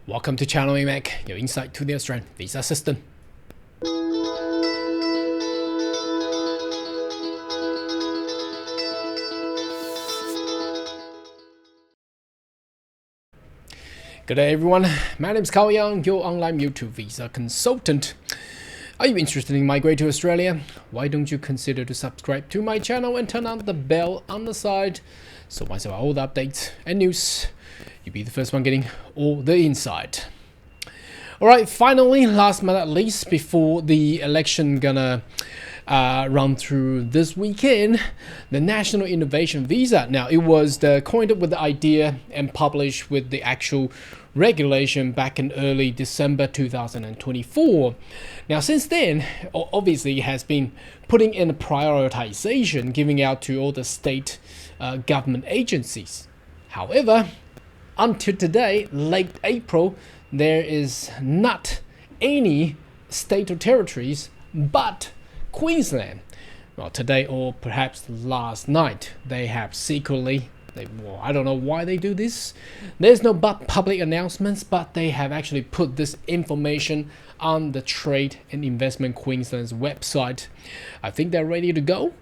Welcome to Channel AMAC, your insight to the Australian visa system. Good day everyone, my name is Cao Yang, your online YouTube visa consultant. Are you interested in migrating to Australia? Why don't you consider to subscribe to my channel and turn on the bell on the side so once I have all the updates and news, you'll be the first one getting all the insight. Alright, finally, last but not least, before the election gonna run through this weekend, the National Innovation Visa. Now, it was coined up with the idea and published with the actual regulation back in early December 2024. Now, since then, obviously, it has been putting in a prioritization, giving out to all the state government agencies. However, until today, late April, there is not any state or territories but Queensland. Well, today or perhaps last night, they have secretly, I don't know why they do this. There's no public announcements, but they have actually put this information on the Trade and Investment Queensland's website. I think they're ready to go.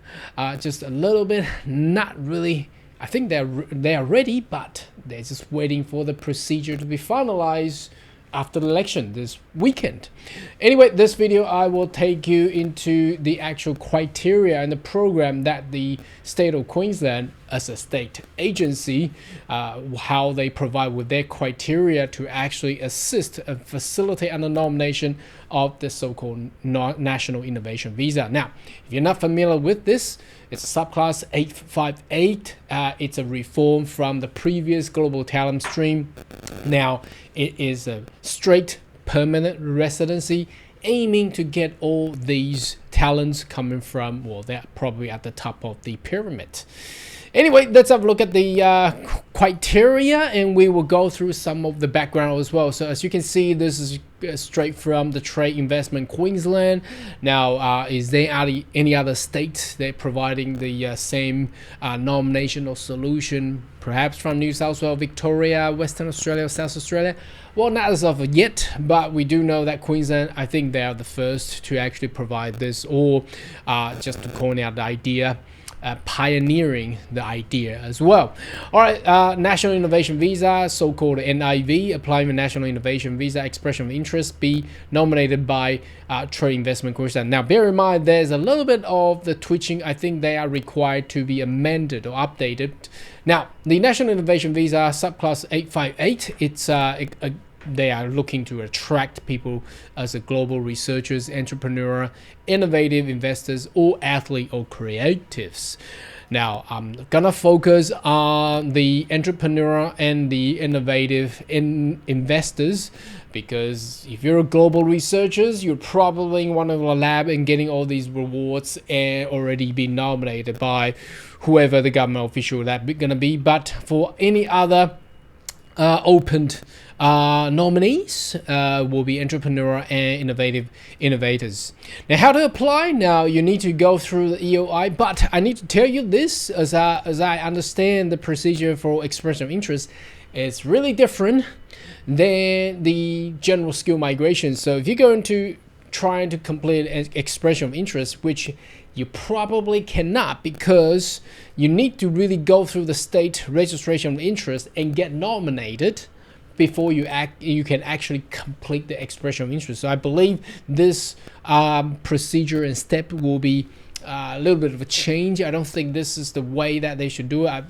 Just a little bit, not really. I think they are ready, but they're just waiting for the procedure to be finalized after the election this weekend. Anyway, this video I will take you into the actual criteria and the program that the state of Queensland as a state agency, how they provide with their criteria to actually assist and facilitate on the nomination of the so-called National Innovation Visa. Now, if you're not familiar with this, it's Subclass 858. It's a reform from the previous global talent stream. Now, it is a straight permanent residency aiming to get all these talents coming from, well, they're probably at the top of the pyramid. Anyway, let's have a look at the criteria and we will go through some of the background as well. So as you can see, this is straight from the Trade Investment Queensland. Now, is there any other state they're providing the same nomination or solution, perhaps from New South Wales, Victoria, Western Australia, South Australia? Well, not as of yet, but we do know that Queensland, I think they are the first to actually provide this, or just to coin out the idea, pioneering the idea as well. All right, National Innovation Visa, so-called NIV, applying for National Innovation Visa, expression of interest, be nominated by Trade Investment Queensland. Now, bear in mind, there's a little bit of the twitching. I think they are required to be amended or updated. Now, the National Innovation Visa, Subclass 858, it's they are looking to attract people as a global researchers, entrepreneur, innovative investors, or athlete or creatives. Now, I'm gonna focus on the entrepreneur and the innovative investors, because if you're a global researchers, you're probably in one of the lab and getting all these rewards and already been nominated by whoever the government official that's gonna be. But for any other opened nominees will be entrepreneur and innovators. Now, how to apply? Now, you need to go through the EOI, but I need to tell you this, as I understand the procedure for expression of interest, it's really different than the general skill migration. So if you're going to trying to complete an expression of interest, which you probably cannot, because you need to really go through the state registration of interest and get nominated before you can actually complete the expression of interest. So I believe this procedure and step will be a little bit of a change. I don't think this is the way that they should do it.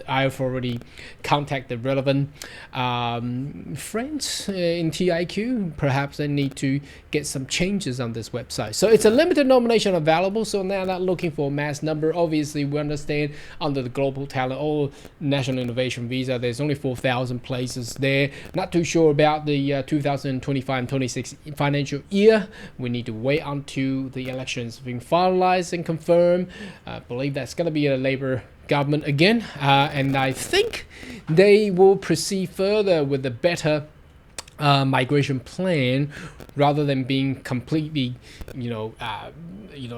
I've already contacted relevant friends in TIQ. Perhaps they need to get some changes on this website. So it's a limited nomination available, so they're not looking for a mass number. Obviously, we understand under the global talent or National Innovation Visa, there's only 4,000 places there. Not too sure about the 2025 and 26 financial year. We need to wait until the elections have been finalized and confirmed. I believe that's going to be a Labor government again, and I think they will proceed further with the better migration plan, rather than being completely,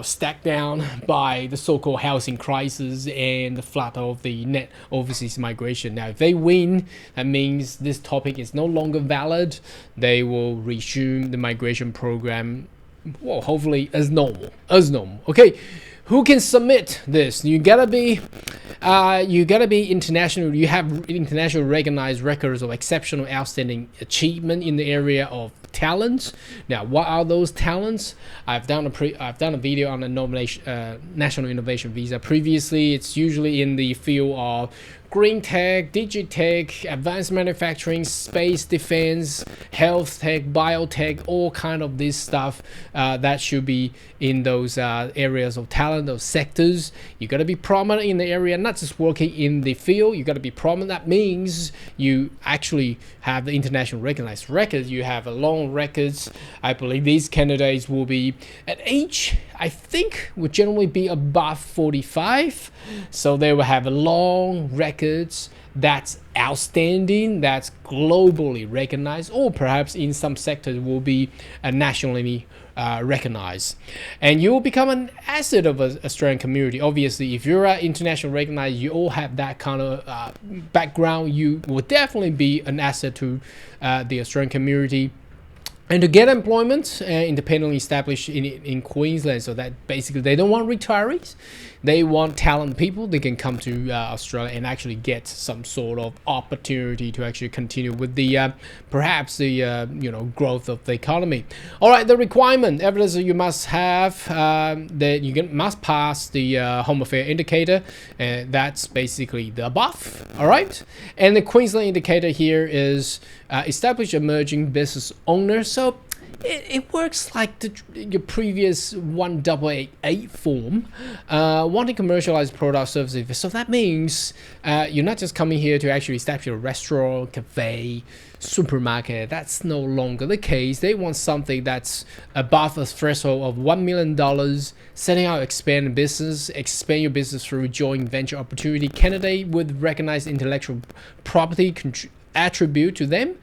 stacked down by the so-called housing crisis and the flood of the net overseas migration. Now, if they win, that means this topic is no longer valid. They will resume the migration program, well, hopefully as normal. Okay, who can submit this? You gotta be international. You have international recognized records of exceptional, outstanding achievement in the area of talents. Now, what are those talents? I've done a video on the national innovation visa previously. It's usually in the field of green tech, digitech, advanced manufacturing, space, defense, health tech, biotech, all kind of this stuff that should be in those areas of talent, those sectors. You got to be prominent in the area, not just working in the field. You got to be prominent. That means you actually have the international recognized records. You have a long records. I believe these candidates will be at age, I think, would generally be above 45. So they will have a long records that's outstanding, that's globally recognized, or perhaps in some sectors will be nationally recognized. And you will become an asset of an Australian community. Obviously, if you're international recognized, you all have that kind of background, you will definitely be an asset to the Australian community. And to get employment independently established in Queensland, so that basically they don't want retirees, they want talented people. They can come to Australia and actually get some sort of opportunity to actually continue with the perhaps the growth of the economy. All right, the requirement evidence you must have that you must pass the Home Affairs indicator, and that's basically the above. All right, and the Queensland indicator here is establish emerging business owners. So it works like your previous 1888 form, wanting commercialized product services. So that means you're not just coming here to actually establish a restaurant, cafe, supermarket. That's no longer the case. They want something that's above a threshold of $1 million, setting out expand your business through joint venture opportunity, candidate with recognized intellectual property attribute to them.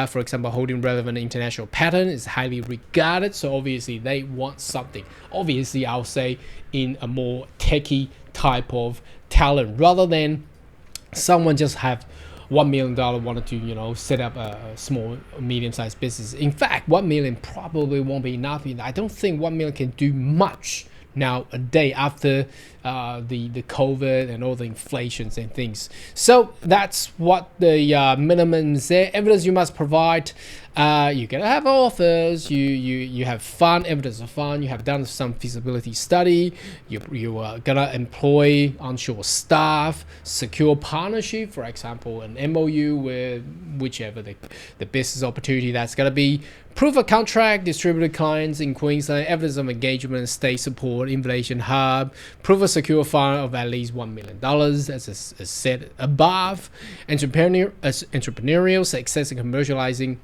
For example, holding relevant international patent is highly regarded. So obviously they want something. Obviously, I'll say in a more techie type of talent, rather than someone just have $1 million wanted to set up a small medium-sized business. In fact, 1 million probably won't be enough. I don't think 1 million can do much now a day after the COVID and all the inflations and things. So that's what the minimum is there. Evidence you must provide. You gotta have authors. You have fund, evidence of fund. You have done some feasibility study. You are gonna employ onshore staff, secure partnership, for example, an MOU with whichever the business opportunity that's gonna be. Proof of contract, distributed clients in Queensland, evidence of engagement, state support, inflation hub, proof of secure fund of at least $1 million, as said above. Entrepreneurial success in commercialization.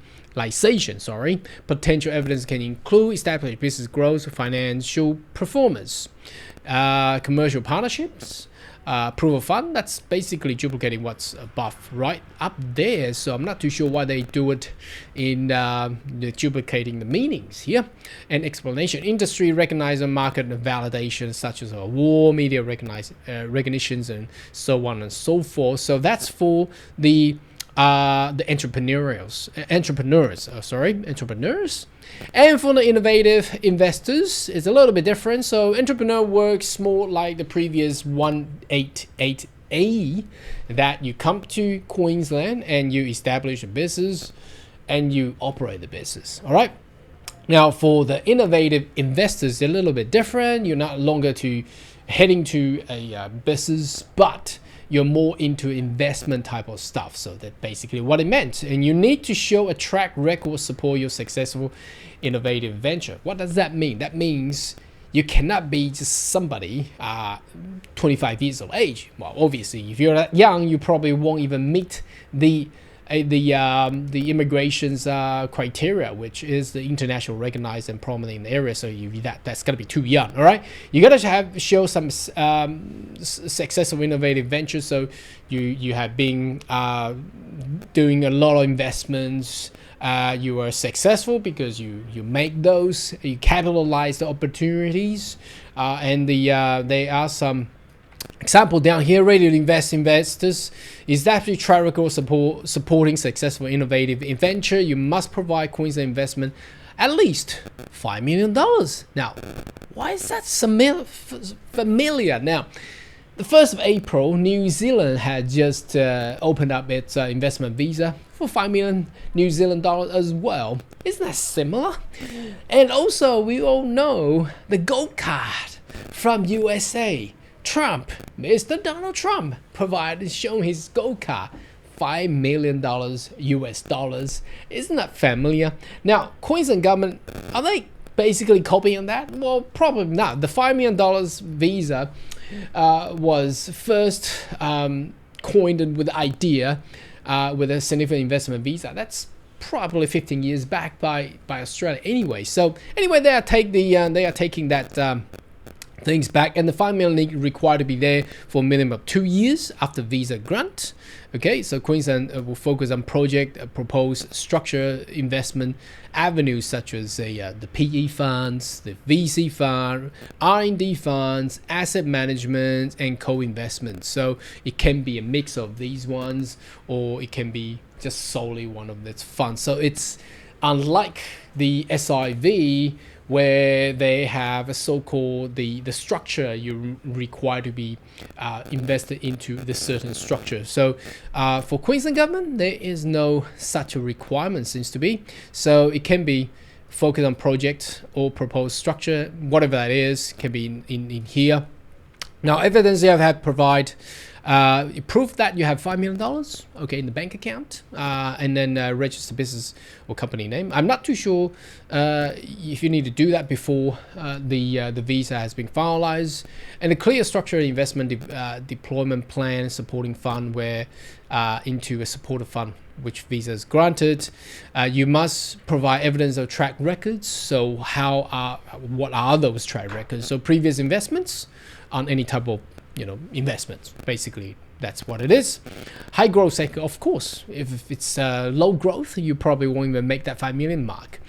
Potential evidence can include established business growth, financial performance, commercial partnerships, proof of fund. That's basically duplicating what's above right up there. So I'm not too sure why they do it in duplicating the meanings here. And explanation, industry recognizer, market validation, such as award, media recognitions, and so on and so forth. So that's for the entrepreneurs. And for the innovative investors, it's a little bit different. So entrepreneur works more like the previous 188A, that you come to Queensland and you establish a business and you operate the business. All right. Now for the innovative investors, they're a little bit different. You're not longer heading to a business, but you're more into investment type of stuff. So that's basically what it meant. And you need to show a track record support your successful innovative venture. What does that mean? That means you cannot be just somebody 25 years of age. Well, obviously, if you're that young, you probably won't even meet the the immigration's criteria, which is the international recognized and prominent in the area. So that's gonna be too young. All right, you gotta show some successful innovative ventures. So you have been doing a lot of investments. You are successful because you make those, you capitalize the opportunities, and there are some example down here. Ready to invest investors is actually track record supporting successful innovative venture. You must provide Queensland investment at least $5 million. Now, why is that familiar? Now, the 1st of April, New Zealand had just opened up its investment visa for $5 million New Zealand dollars as well. Isn't that similar? And also, we all know the gold card from USA. Trump, Mr. Donald Trump, shown his gold card, $5 million US dollars. Isn't that familiar? Now, Queensland government, are they basically copying that? Well, probably not. The $5 million visa was first coined with the idea with a significant investment visa. That's probably 15 years back by Australia anyway. So anyway, they are taking that things back, and the $5 million required to be there for a minimum of 2 years after visa grant. Okay, so Queensland will focus on project proposed structure investment avenues such as the PE funds, the VC fund, R&D funds, asset management, and co-investment. So it can be a mix of these ones, or it can be just solely one of its funds. So it's unlike the SIV, where they have a so-called the structure you require to be invested into this certain structure. So for Queensland government, there is no such a requirement, seems to be. So it can be focused on project or proposed structure, whatever that is, can be in here. Now, evidence you have provide proof that you have $5 million, okay, in the bank account, and then register business or company name. I'm not too sure if you need to do that before the visa has been finalized, and a clear structured investment deployment plan supporting fund where into a supported fund which visa is granted. You must provide evidence of track records. So what are those track records? So previous investments on any type of investments. Basically, that's what it is. High growth sector, of course. If it's low growth, you probably won't even make that 5 million mark.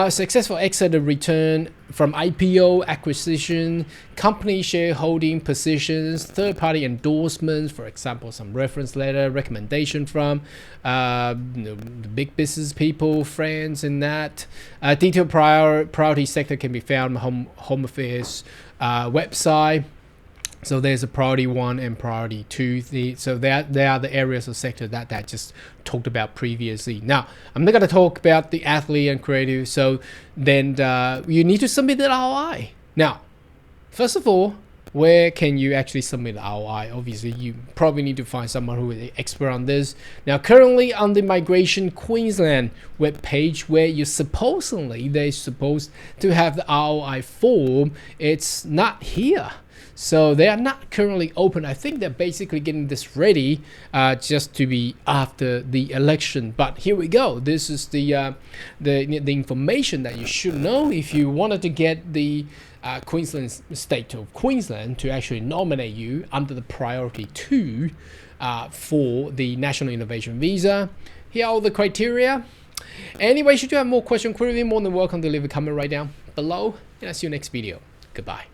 Successful exit and return from IPO, acquisition, company shareholding positions, third-party endorsements, for example, some reference letter, recommendation from the big business people, friends, and that. Detailed priority sector can be found on Home Affairs website. So there's a priority 1 and priority 2. So they are the areas of sector that I just talked about previously. Now, I'm not going to talk about the athlete and creative. So then you need to submit the ROI. Now, first of all, where can you actually submit the ROI? Obviously, you probably need to find someone who is an expert on this. Now, currently on the Migration Queensland webpage, where they're supposed to have the ROI form, it's not here. So they are not currently open. I think they're basically getting this ready just to be after the election. But here we go. This is the information that you should know if you wanted to get the Queensland State of Queensland to actually nominate you under the priority 2 for the National Innovation Visa. Here are all the criteria. Anyway, should you have more questions, query, more than welcome to leave a comment right down below. And I'll see you next video. Goodbye.